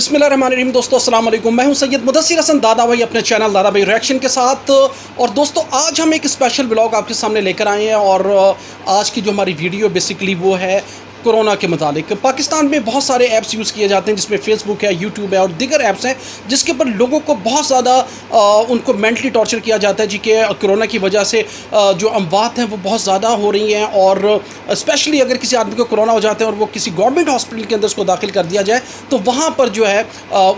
बिस्मिल्लाहिर्रहमानिर्रहीम। दोस्तों अस्सलाम वालेकुम। मैं हूं सैयद मुदस्सिर हसन दादा भाई अपने चैनल दादा भाई रिएक्शन के साथ। और दोस्तों आज हम एक स्पेशल व्लॉग आपके सामने लेकर आए हैं और आज की जो हमारी वीडियो बेसिकली वो है कोरोना के मुतालिक। पाकिस्तान में बहुत सारे ऐप्स यूज़ किए जाते हैं जिसमें फेसबुक है, यूट्यूब है और दीगर ऐप्स हैं जिसके ऊपर लोगों को बहुत ज़्यादा उनको मेंटली टॉर्चर किया जाता है जी कि कोरोना की वजह से जो अमवात हैं वो बहुत ज़्यादा हो रही हैं। और स्पेशली अगर किसी आदमी को कोरोना हो जाता है और वो किसी गवर्नमेंट हॉस्पिटल के अंदर उसको दाखिल कर दिया जाए तो वहाँ पर जो है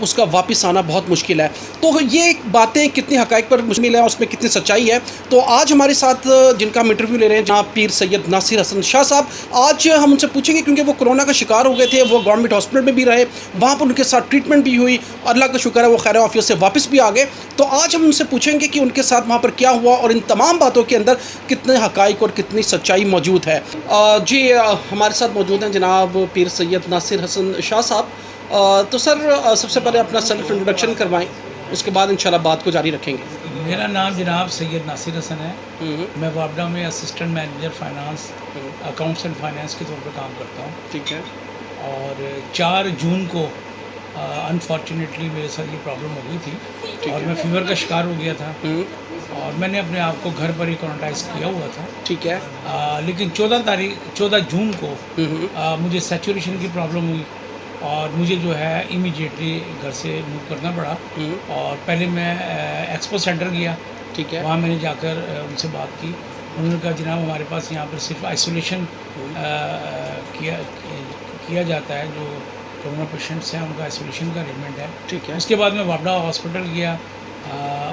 उसका वापस आना बहुत मुश्किल है। तो ये बातें कितनी हक़ाइक़ पर मुश्किल है, उसमें कितनी सच्चाई है। तो आज हमारे साथ जिनका हम इंटरव्यू ले रहे हैं जनाब पीर सैयद नासिर हसन शाह साहब, आज हम उनसे पूछेंगे क्योंकि वो कोरोना का शिकार हो गए थे, वो गवर्नमेंट हॉस्पिटल में भी रहे, वहाँ पर उनके साथ ट्रीटमेंट भी हुई, अल्लाह का शुक्र है वो खैर ऑफिस से वापस भी आ गए। तो आज हम उनसे पूछेंगे कि उनके साथ वहाँ पर क्या हुआ और इन तमाम बातों के अंदर कितने हक़ाइक़ और कितनी सच्चाई मौजूद है। जी हमारे साथ मौजूद हैं जनाब पीर सैयद नासिर हसन शाह साहब। तो सर सबसे पहले अपना सेल्फ इंट्रोडक्शन करवाएं, उसके बाद इंशाल्लाह बात को जारी रखेंगे। मेरा नाम जनाब सैयद नासिर हसन है। मैं वापडा में assistant manager finance accounts and finance के तौर पर काम करता हूँ। ठीक है। और 4 जून को अनफॉर्चुनेटली मेरे साथ ये प्रॉब्लम हो गई थी और मैं फीवर का शिकार हो गया था और मैंने अपने आप को घर पर ही क्वारंटाइन किया हुआ था। ठीक है। लेकिन 14 जून को मुझे सैचुरेशन की प्रॉब्लम हुई और मुझे जो है इमीडिएटली घर से मूव करना पड़ा। और पहले मैं एक्सपो सेंटर गया। ठीक है। वहाँ मैंने जाकर उनसे बात की। उन्होंने कहा जनाब हमारे पास यहाँ पर सिर्फ आइसोलेशन किया जाता है, जो कोरोना पेशेंट्स हैं उनका आइसोलेशन का अरेंजमेंट है। ठीक है। उसके बाद मैं वापडा हॉस्पिटल गया।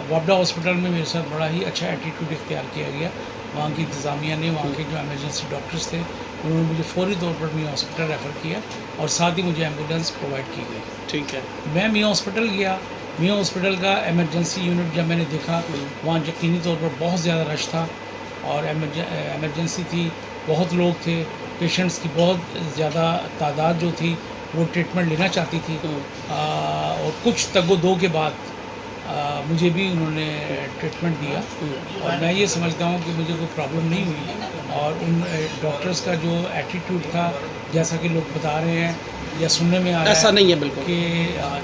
वापडा हॉस्पिटल में मेरे साथ बड़ा ही अच्छा एटीट्यूड इख्तियार किया गया। वहाँ की इंतज़ामिया ने, वहाँ के जो एमरजेंसी डॉक्टर्स थे उन्होंने मुझे फौरी तौर पर मियाँ हॉस्पिटल रेफ़र किया और साथ ही मुझे एम्बुलेंस प्रोवाइड की गई। ठीक है। मैं मियाँ हॉस्पिटल गया। मियाँ हॉस्पिटल का एमरजेंसी यूनिट जब मैंने देखा वहाँ यकीनी तौर पर बहुत ज़्यादा रश था और एमरजेंसी थी, बहुत लोग थे, पेशेंट्स की बहुत ज़्यादा तादाद जो थी वो ट्रीटमेंट लेना चाहती थी। और कुछ तगो-दो के बाद मुझे भी उन्होंने ट्रीटमेंट दिया और मैं ये समझता हूँ कि मुझे कोई प्रॉब्लम नहीं हुई। और उन डॉक्टर्स का जो एटीट्यूड था, जैसा कि लोग बता रहे हैं या सुनने में आ रहा है, ऐसा नहीं है बिल्कुल कि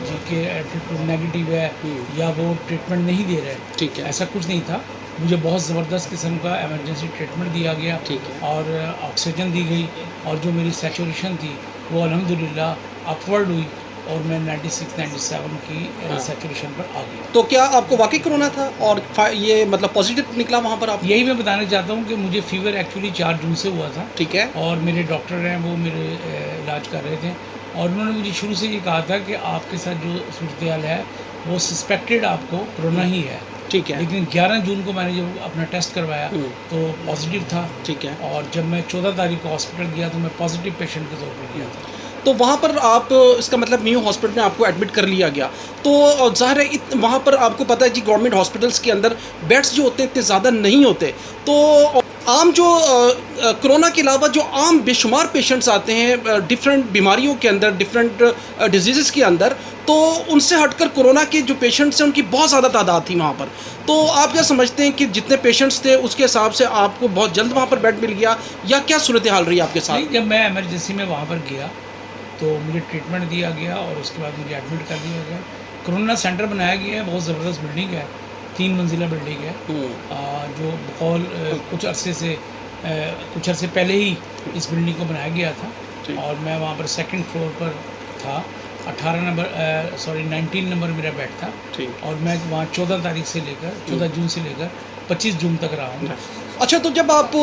जी के एटीट्यूड नेगेटिव है या वो ट्रीटमेंट नहीं दे रहे। ठीक है। ऐसा कुछ नहीं था। मुझे बहुत ज़बरदस्त किस्म का एमरजेंसी ट्रीटमेंट दिया गया। ठीक है। और ऑक्सीजन दी गई और जो मेरी सैचुरेशन थी वो अल्हम्दुलिल्लाह अपवर्ड हुई और मैं 96-97 की सैचुरेशन पर आ गया। तो क्या आपको वाकई कोरोना था और ये मतलब पॉजिटिव निकला वहाँ पर आप? यही मैं बताना चाहता हूँ कि मुझे फ़ीवर एक्चुअली 4 जून से हुआ था। ठीक है। और मेरे डॉक्टर हैं वो मेरे इलाज कर रहे थे और उन्होंने मुझे शुरू से ये कहा था कि आपके साथ जो सूरत हाल है वो सस्पेक्टेड आपको कोरोना ही है। ठीक है। लेकिन 11 जून को मैंने जब अपना टेस्ट करवाया तो पॉजिटिव था। ठीक है। और जब मैं 14 तारीख को हॉस्पिटल गया तो मैं पॉजिटिव पेशेंट के तौर पर गया था। तो वहाँ पर आप इसका मतलब न्यू हॉस्पिटल में आपको एडमिट कर लिया गया। तो ज़ाहिर है वहाँ पर आपको पता है कि गवर्नमेंट हॉस्पिटल्स के अंदर बेड्स जो होते हैं इतने ज़्यादा नहीं होते। तो आम जो कोरोना के अलावा जो आम बेशुमार पेशेंट्स आते हैं डिफरेंट बीमारियों के अंदर, डिफरेंट डिजीज़ के अंदर, तो उनसे हटकर कोरोना के जो पेशेंट्स हैं उनकी बहुत ज़्यादा तादाद थी वहाँ पर। तो आप क्या समझते हैं कि जितने पेशेंट्स थे उसके हिसाब से आपको बहुत जल्द वहाँ पर बेड मिल गया या क्या सूरत हाल रही आपके साथ? जब मैं एमरजेंसी में वहाँ पर गया तो मुझे ट्रीटमेंट दिया गया और उसके बाद मुझे एडमिट कर दिया गया। कोरोना सेंटर बनाया गया है, बहुत ज़बरदस्त बिल्डिंग है, 3 मंजिला बिल्डिंग है जो बकौल कुछ अरसे पहले ही इस बिल्डिंग को बनाया गया था। और मैं वहाँ पर 2nd फ्लोर पर था। 19 नंबर मेरा बेड था और मैं वहाँ 14 जून से लेकर 25 जून तक रहा हूँ। अच्छा, तो जब आप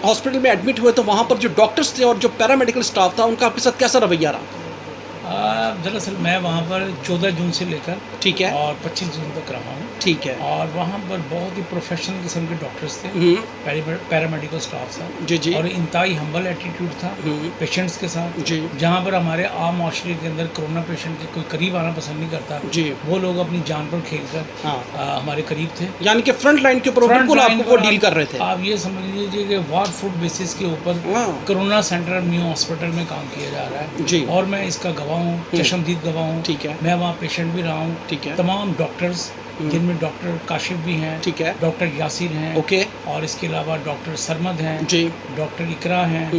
हॉस्पिटल में एडमिट हुए तो वहाँ पर जो डॉक्टर्स थे और जो पैरामेडिकल स्टाफ था उनका आपके साथ कैसा रवैया रहा? दरअसल मैं वहाँ पर 14 जून से लेकर ठीक है और 25 जून तक रहा हूँ। ठीक है। और वहाँ पर बहुत ही प्रोफेशनल किस्म के डॉक्टर्स थे, पैरामेडिकल स्टाफ था। जी जी। और इंतहाई हम्बल एटीट्यूड था पेशेंट्स के साथ। जी। जहाँ पर हमारे आम माशरे के अंदर कोरोना पेशेंट के कोई करीब आना पसंद नहीं करता। जी। वो लोग अपनी जान पर खेल कर हमारे करीब थे, यानी कि फ्रंट लाइन के ऊपर बिल्कुल आपको वो डील कर रहे थे। आप ये समझ लीजिए कि वार फूड बेसिस के ऊपर कोरोना सेंटर न्यू हॉस्पिटल में काम किया जा रहा है। जी। और मैं इसका गवाह हूँ, चशमदीद गवाह हूँ। ठीक है। मैं वहाँ पेशेंट भी रहा हूँ। ठीक है। तमाम डॉक्टर्स जिनमें डॉक्टर काशिफ भी हैं, ठीक है, डॉक्टर यासिर हैं, ओके, और इसके अलावा डॉक्टर सरमद हैं जी, डॉक्टर इकरा हैं,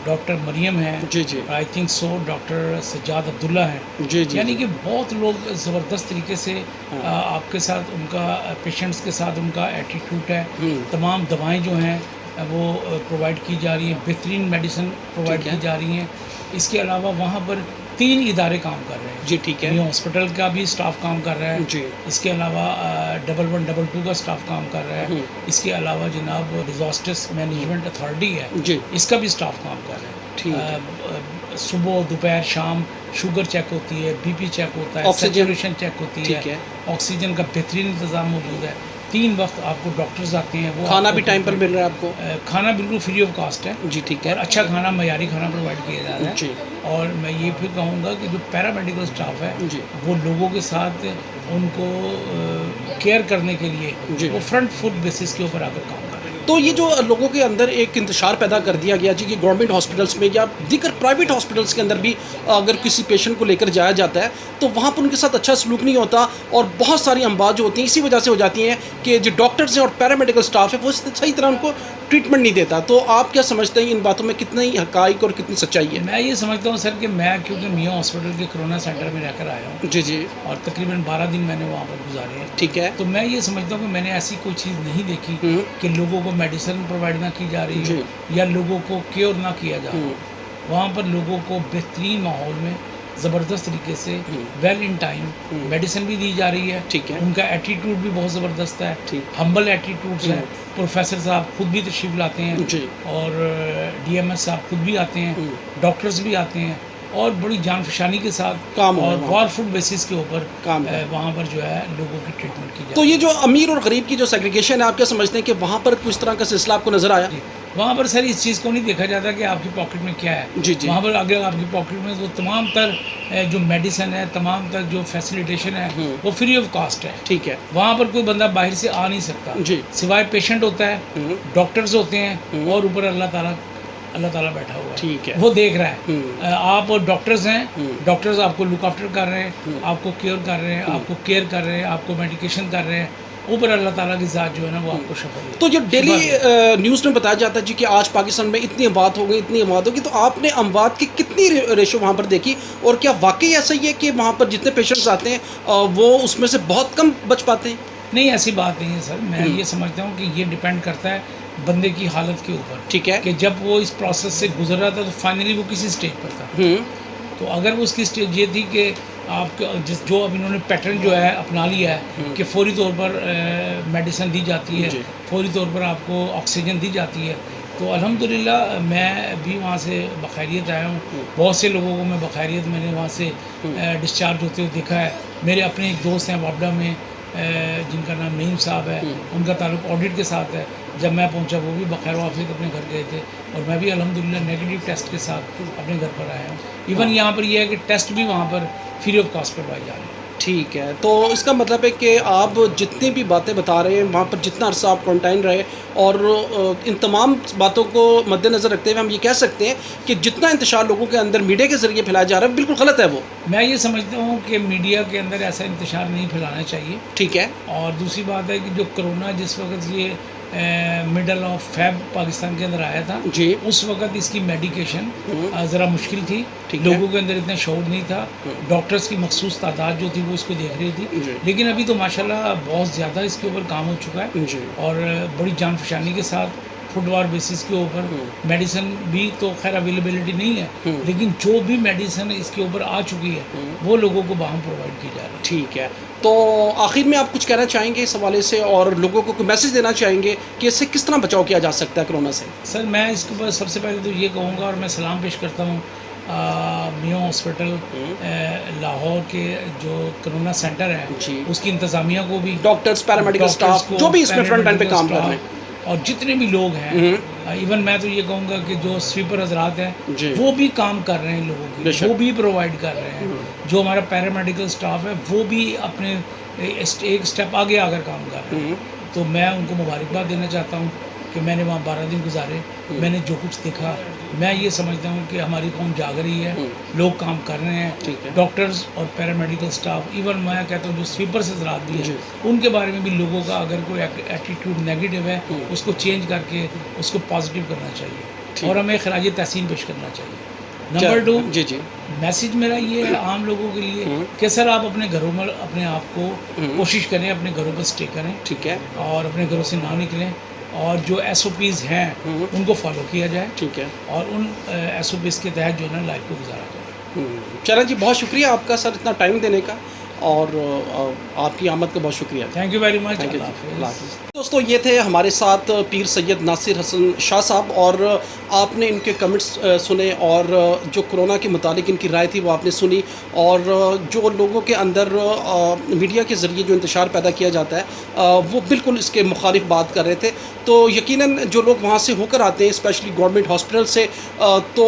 डॉक्टर मरियम हैं, जी जी, I think so doctor Sajjad Abdullah हैं। जी जी, यानी कि बहुत लोग ज़बरदस्त तरीके से आपके साथ उनका पेशेंट्स के साथ उनका एटीट्यूड है। तमाम दवाएं जो हैं वो प्रोवाइड की जा रही हैं, बेहतरीन मेडिसिन प्रोवाइड ठीक है। की जा रही हैं। इसके अलावा वहाँ पर 3 इदारे काम कर रहे हैं। जी ठीक है, ये हॉस्पिटल का भी स्टाफ काम कर रहा है, जी, इसके अलावा 1122 का स्टाफ काम कर रहा है, इसके अलावा जनाब डिजास्टर्स मैनेजमेंट अथॉरिटी है, जी, इसका भी स्टाफ काम कर रहा है। ठीक है, सुबह दोपहर शाम शुगर चेक होती है, बीपी चेक होता है, ऑक्सीजन- सैचुरेशन चेक होती ठीक है, ऑक्सीजन का बेहतरीन इंतज़ाम मौजूद है। 3 वक्त आपको डॉक्टर्स आते हैं, वो खाना आपको भी टाइम पर मिल रहा है आपको? खाना बिल्कुल फ्री ऑफ कास्ट है, जी ठीक और है, अच्छा खाना, मयारी खाना प्रोवाइड किया जा रहा है। जी, और मैं ये फिर कहूँगा कि जो पैरामेडिकल स्टाफ है जी, वो लोगों के साथ उनको केयर करने के लिए जी। वो फ्रंट फुट बेसिस के ऊपर आकर काम कर रहे हैं। तो ये जो लोगों के अंदर एक इंतशार पैदा कर दिया गया जी कि गवर्नमेंट हॉस्पिटल्स में या दीगर प्राइवेट हॉस्पिटल्स के अंदर भी अगर किसी पेशेंट को लेकर जाया जाता है तो वहाँ पर उनके साथ अच्छा सलूक नहीं होता और बहुत सारी अमवात जो होती हैं इसी वजह से हो जाती हैं कि जो डॉक्टर्स हैं और पैरामेडिकल स्टाफ है वो सही तरह उनको ट्रीटमेंट नहीं देता। तो आप क्या समझते हैं इन बातों में कितनी हकाइक और कितनी सच्चाई है? मैं ये समझता हूँ सर कि मैं क्योंकि मियाँ हॉस्पिटल के कोरोना सेंटर में रहकर आया हूँ जी जी, और तकरीबन 12 दिन मैंने वहाँ पर गुजारे हैं, ठीक है, तो मैं ये समझता हूँ कि मैंने ऐसी कोई चीज़ नहीं देखी कि लोगों को मेडिसिन प्रोवाइड ना की जा रही जी। हो या लोगों को क्योर ना किया जा रहा हो। वहाँ पर लोगों को बेहतरीन माहौल में ज़बरदस्त तरीके से वेल इन टाइम मेडिसिन भी दी जा रही है, ठीक है, उनका एटीट्यूड भी बहुत ज़बरदस्त है, ठीक, हम्बल एटीट्यूड्स है। प्रोफेसर साहब खुद भी तशरीफ़ लाते हैं जी, और डीएमएस साहब खुद भी आते हैं, डॉक्टर्स भी आते हैं और बड़ी जान-फशानी के साथ काम हो रहा और है वॉर फुट बेसिस के ऊपर काम हो रहा है। वहाँ पर जो है लोगों की ट्रीटमेंट की जाती है। तो ये जो अमीर और गरीब की जो सेग्रीगेशन है आप क्या समझते हैं कि वहाँ पर कुछ तरह का सिलसिला आपको नजर आया? जी, वहाँ पर सर इस चीज़ को नहीं देखा जाता कि आपकी पॉकेट में क्या है। जी जी, वहाँ पर अगर आपकी पॉकेट में तो तमाम तर जो मेडिसिन है, तमाम तर जो फैसिलिटेशन है वो फ्री ऑफ कास्ट है। ठीक है, वहाँ पर कोई बंदा बाहर से आ नहीं सकता, जी, सिवाय पेशेंट होता है, डॉक्टर्स होते हैं और ऊपर अल्लाह ताला बैठा हुआ है, ठीक है, वो देख रहा है। आप डॉक्टर्स हैं, डॉक्टर्स आपको लुक आफ्टर कर रहे हैं, आपको केयर कर रहे हैं, आपको केयर कर रहे हैं, आपको मेडिकेशन कर रहे हैं, ऊपर अल्लाह ताला की ज़ात जो है ना वो आपको शफा देती है। तो जो डेली न्यूज़ में बताया जाता है जी कि आज पाकिस्तान में इतनी अमवात हो गई, इतनी अमवात होगी, तो आपने अमवात की कितनी रेशो वहाँ पर देखी और क्या वाकई ऐसा ही है कि वहाँ पर जितने पेशेंट्स आते हैं वो उसमें से बहुत कम बच पाते हैं? नहीं, ऐसी बात नहीं है सर। मैं ये समझता हूँ कि ये डिपेंड करता है बंदे की हालत के ऊपर, ठीक है, कि जब वो इस प्रोसेस से गुजर रहा था तो फाइनली वो किसी स्टेज पर था। तो अगर वो उसकी स्टेज ये थी कि आपके जो अब इन्होंने पैटर्न जो है अपना लिया है कि फौरी तौर पर मेडिसिन दी जाती है, जी। फौरी तौर पर आपको ऑक्सीजन दी जाती है, तो अल्हम्दुलिल्लाह मैं भी वहाँ से बखैरियत आया हूँ। बहुत से लोगों को मैं बखैरियत मैंने वहाँ से डिस्चार्ज होते हुए देखा है। मेरे अपने एक दोस्त हैं वापडा में जिनका नाम नईम साहब है, उनका ताल्लुक ऑडिट के साथ है। जब मैं पहुंचा वो भी बखैर वाफियत अपने घर गए थे और मैं भी अल्हम्दुलिल्लाह नेगेटिव टेस्ट के साथ अपने घर पर आया हूँ। इवन यहाँ पर यह है कि टेस्ट भी वहाँ पर फ्री ऑफ कास्ट करवाए जा रहे हैं। ठीक है, तो इसका मतलब है कि आप जितनी भी बातें बता रहे हैं वहाँ पर जितना अरसा आप क्वारंटाइन रहे और इन तमाम बातों को मद्देनज़र रखते हुए हम ये कह सकते हैं कि जितना इंतशार लोगों के अंदर मीडिया के ज़रिए फैलाया जा रहा है बिल्कुल गलत है वो। मैं ये समझता हूँ कि मीडिया के अंदर ऐसा इंतशार नहीं फैलाना चाहिए। ठीक है, और दूसरी बात है कि जो कोरोना जिस वक्त ये मिडल ऑफ फेब पाकिस्तान के अंदर आया था जी, उस वक्त इसकी मेडिकेशन ज़रा मुश्किल थी, ठीक है। लोगों के अंदर इतना शौर नहीं था, डॉक्टर्स की मखसूस तादाद जो थी वो इसको देख रही थी। जी। लेकिन अभी तो माशाल्लाह बहुत ज़्यादा इसके ऊपर काम हो चुका है जी, और बड़ी जान फशानी के साथ फुटवार बेसिस के ऊपर मेडिसिन भी तो खैर अवेलेबिलिटी नहीं है, लेकिन जो भी मेडिसिन इसके ऊपर आ चुकी है वो लोगों को बाहम प्रोवाइड की जा रही है। ठीक है, तो आखिर में आप कुछ कहना चाहेंगे इस हवाले से और लोगों को कोई मैसेज देना चाहेंगे कि इससे किस तरह बचाव किया जा सकता है कोरोना से? सर मैं इसके ऊपर सबसे पहले तो ये कहूँगा और मैं सलाम पेश करता हूँ मियाँ हॉस्पिटल लाहौर के जो कोरोना सेंटर है जी। उसकी इंतज़ामिया को भी, डॉक्टर्स, पैरामेडिकल स्टाफ जो भी इसमें फ्रंट लाइन पे काम कर रहे हैं, और जितने भी लोग हैं, इवन मैं तो ये कहूँगा कि जो स्वीपर हजरात हैं जी। वो भी काम कर रहे हैं लोगों की, बेशक। वो भी प्रोवाइड कर रहे हैं। जो हमारा पैरामेडिकल स्टाफ है वो भी अपने एक स्टेप आगे आकर काम कर रहे हैं। तो मैं उनको मुबारकबाद देना चाहता हूँ कि मैंने वहाँ 12 दिन गुजारे, मैंने जो कुछ देखा, मैं ये समझता हूँ कि हमारी कौम जाग रही है, लोग काम कर रहे हैं, डॉक्टर्स और पैरामेडिकल स्टाफ, इवन मैं कहता हूँ जो स्वीपर से ज़रात भी है, उनके बारे में भी लोगों का अगर कोई एटीट्यूड नेगेटिव है उसको चेंज करके उसको पॉजिटिव करना चाहिए और हमें खराज तहसीन पेश करना चाहिए। नंबर 2, जी मैसेज मेरा ये है आम लोगों के लिए कि सर आप अपने घरों में अपने आप को कोशिश करें, अपने घरों पर स्टे करें, ठीक है, और अपने घरों से ना निकलें, और जो SOPs हैं उनको फॉलो किया जाए, ठीक है, और उन SOPs के तहत जो है ना लाइफ को गुजारा जाए। चरण जी बहुत शुक्रिया आपका सर इतना टाइम देने का, और आपकी आमद का बहुत शुक्रिया। Thank you very much. दोस्तों ये थे हमारे साथ पीर सैयद नासिर हसन शाह साहब, और आपने इनके कमेंट्स सुने, और जो कोरोना के मुतालिक इनकी राय थी वो आपने सुनी, और जो लोगों के अंदर मीडिया के ज़रिए जो इंतशार पैदा किया जाता है वो बिल्कुल इसके मुखालिफ बात कर रहे थे। तो यकीनन जो लोग वहाँ से होकर आते हैं स्पेशली गवर्नमेंट हॉस्पिटल से, तो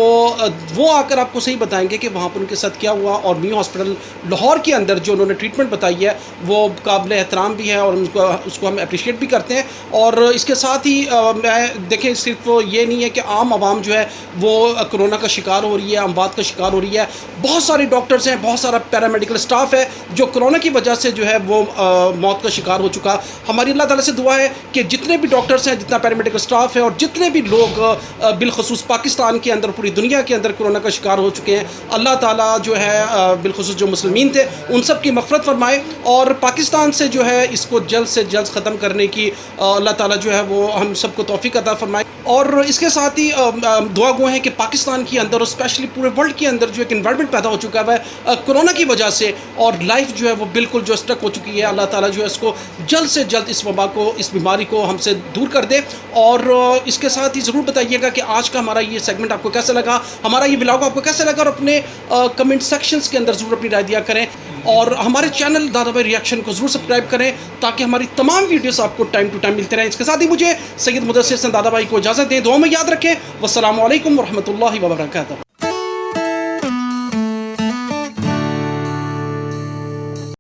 वो आकर आपको सही बताएंगे कि वहाँ पर उनके साथ क्या हुआ, और न्यू हॉस्पिटल लाहौर के अंदर जो उन्होंने ट्रीटमेंट बताई है वो काबिल एहतराम भी है, और उसको हम अप्रिशिएट भी करते हैं। और इसके साथ ही मैं देखें सिर्फ ये नहीं है कि आम आवाम जो है वो कोरोना का शिकार हो रही है, अमवात का शिकार हो रही है, बहुत सारे डॉक्टर्स हैं, बहुत सारा पैरामेडिकल स्टाफ है जो कोरोना की वजह से जो है वो मौत का शिकार हो चुका। हमारी अल्लाह ताला से दुआ है कि जितने भी डॉक्टर्स हैं, जितना पैरामेडिकल स्टाफ है, और जितने भी लोग बिलखसूस पाकिस्तान के अंदर, पूरी दुनिया के अंदर कोरोना का शिकार हो चुके हैं, अल्लाह ताला जो है बिलखसूस जो मुसलमीन थे उन सब की मग़फ़िरत फरमाए, और पाकिस्तान से जो है इसको जल्द से जल्द ख़त्म करने की अल्लाह ताला जो है वो हम सबको तौफ़ीक अता फरमाए। और इसके साथ ही दुआ गो है कि पाकिस्तान के अंदर और स्पेशली पूरे वर्ल्ड के अंदर जो एक इन्वायरमेंट पैदा हो चुका है कोरोना की वजह से, और लाइफ जो है वो बिल्कुल जो स्टक हो चुकी है, अल्लाह ताला जो है इसको जल्द से जल्द इस वबा को, इस बीमारी को हमसे दूर कर दे। और इसके साथ ही ज़रूर बताइएगा कि आज का हमारा ये सेगमेंट आपको कैसा लगा, हमारा ये ब्लॉग आपको कैसा लगा, और अपने कमेंट सेक्शंस के अंदर ज़रूर अपनी राय दिया करें, और हमारे चैनल दादा भाई रिएक्शन को ज़रूर सब्सक्राइब करें ताकि हमारी तमाम वीडियोस आपको टाइम टू टाइम मिलते रहें। इसके साथ ही मुझे सैयद मुदस्सिर हसन दादा भाई को इजाज़त दें, दुआ में याद रखें। वस्सलामु अलैकुम वरहमतुल्लाहि वबरकातुहू।